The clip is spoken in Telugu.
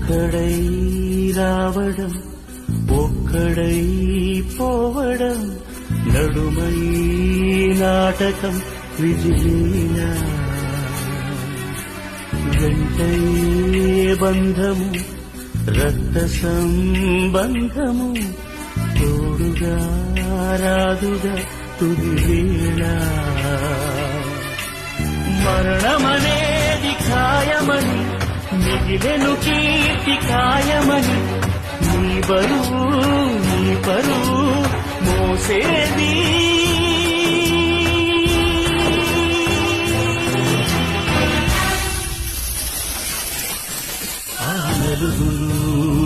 ఒక్కడై రావడం ఒక్కడై పోవడం నడుమై నాటకం విజిలీలా వెంటై బంధము రక్త సంబంధము తోడుగా రాదుగా తుది వేళ మరణమనేది ఖాయమని మిగిలెను కీర్తి ఖాయమని నీ బరువు నీ పరువు మోసేది ఆ నలుగురు